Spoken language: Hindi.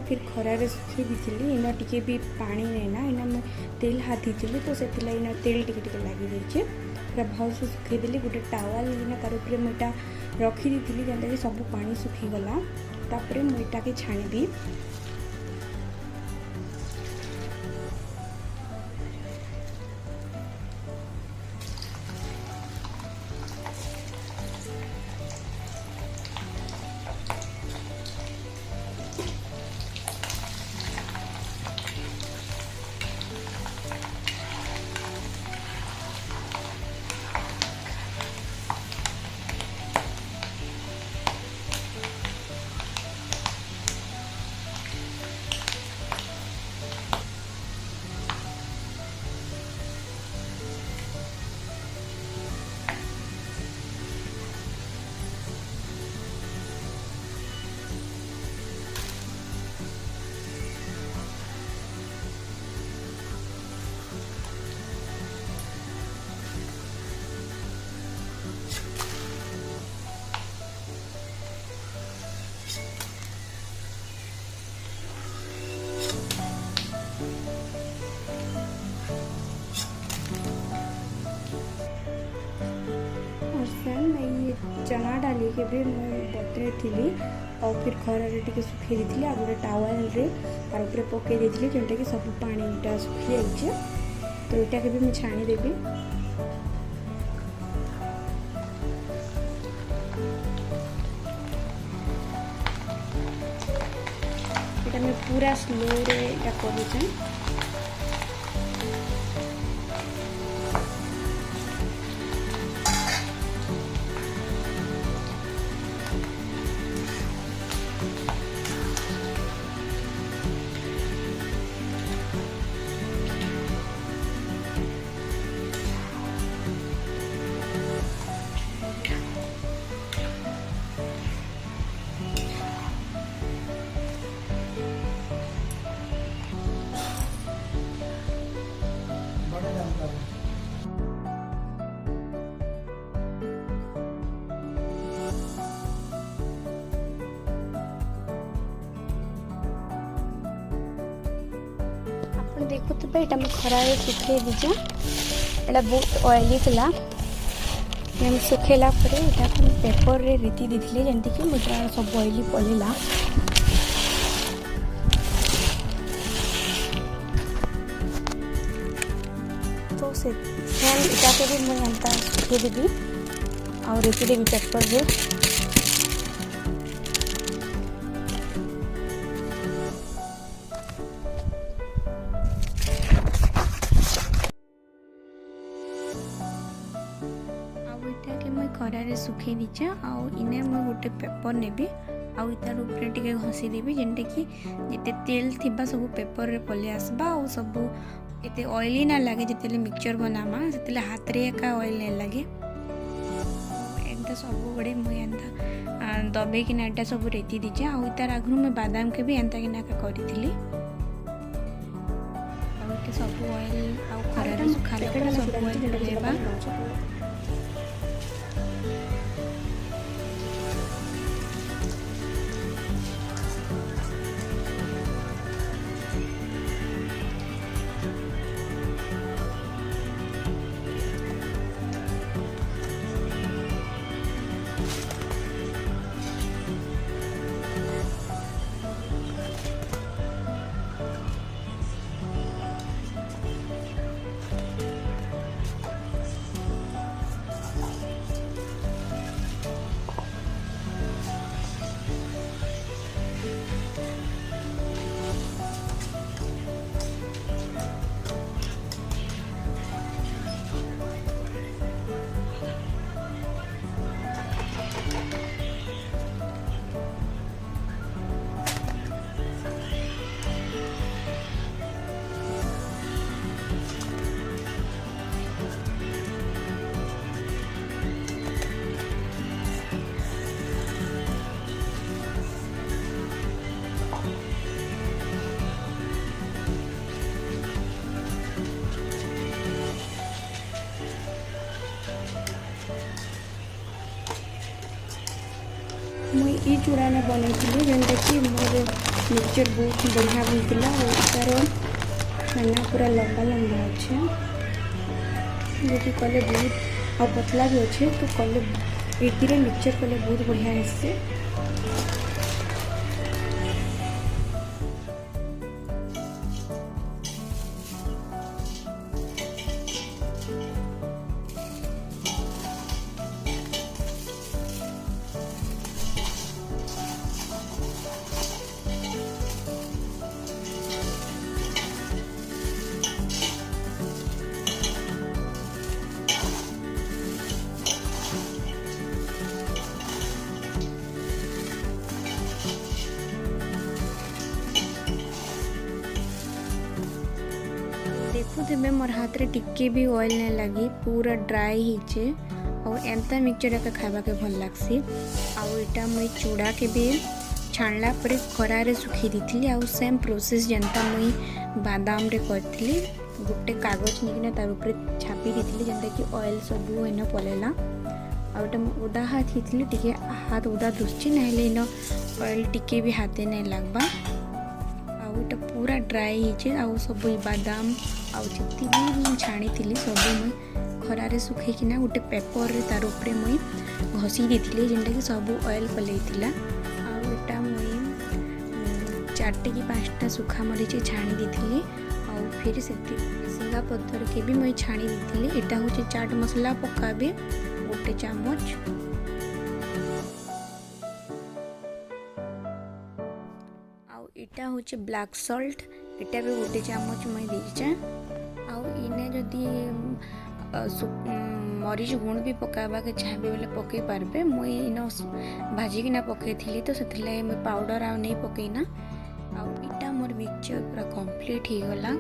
फिर खरारे सुखी दी इना टिके भी पानी नहीं ना इना मैं तेल हाथी थी तो से इना तेल टिके टिके लगी जाइए पूरा भल से सुखी देली गोटे टावाल ना तार उपरे मुझा रखी दी जेनटा कि सब पानी सुखीगला तापर मुझा के छाणीदी। चना डाली के भी मुझे बतरे थी और फिर खरारे टी सुखी दी आ गोटे टावाल तार उपरे पकई दी जोटा कि सब पानीटा सुखी जाइए तो यहाँ के भी मुझे छाणीदेवी। ये पूरा स्लो रे करूँ देखुए यहाँ खरारे सुखे दीजिए यहाँ बहुत ऑयली था सुखेला पेपर रे रीति दी जमती कि मुझे सब ऑयली पड़ेगा तो से इटा भी मुझे सुखे देवी और रीति देवी पेपर रे। खरारे सुखे दीचे आने मुझे गोटे पेपर नेबी आर ऊपर टे घसी देवी जेनटा कि जिते तेल थी सब पेपर रे पलि आसबा और सब ये ऑयली ना लगे जिते मिक्सचर बनामा से हाथ रे एका ऑयल नहीं लगे एंता सब बड़े मुझे दबे कि ना सब रेती दीचे आर आगु मैं बादाम के भी एंता कि करी सब ऑयल खरारे सुखा सब ऑयल लगेबा। मुई ई चूड़ा ने बनई जेनटा कि मोर मिक्सचर बहुत बढ़िया बनता और तार खाना पूरा लंबा लंबा अच्छे जो कले बहुत और पतला भी अच्छे तो कले ये मिक्सचर कले बहुत बढ़िया आससे। देखुथे मोर हाथ रे टिके भी ऑयल नहीं लगी पूरा ड्राई हिचे और एंता मिक्सचर एका खावा के भल लागसी। आउ एटा मुई चूड़ा के भी छाणला परे खरा रे सुखी दिथिली आउ सेम प्रोसेस जनता मुई बादाम रे करथिली गोटे कागज निकने तार ऊपर छापी दिथिली जनता कि ऑयल सब एन पलेला आउ एटा उदा हाथ हिथिली टिके हाथ उदा दुसची नहले इन ऑयल टिके भी हाथे नहीं लागबा। आउटा पूरा ड्राई हिचे आउ सब बादाम आउ जितनी भी छाणी थी सब मुई खरारे सुखैकिना गोटे पेपर रे तार ऊपर मुई घसी देथिली जेनटा कि सब ऑयल पलैतिला। आउ एटा मुई 4 कि 5टा सुखा मरीच छाणी देथिली आउ फिर से सिंगा पत्थर के भी मुई छाणी देथिली। एटा होचे चाट मसला पकाबे गोटे चामच इटा होचे ब्लैक सॉल्ट इटा भी गोटे चामच मुई देइछे। आउ इने जदि मरीच गुण भी पकाबा के चाहबे बेले पकई पारबे मुई इन भाजी किना पकई थिली तो सेथिले मुई पाउडर आ नहीं पकईना। आउ इटा मोर मिक्सचर पूरा कंप्लीट हो गला।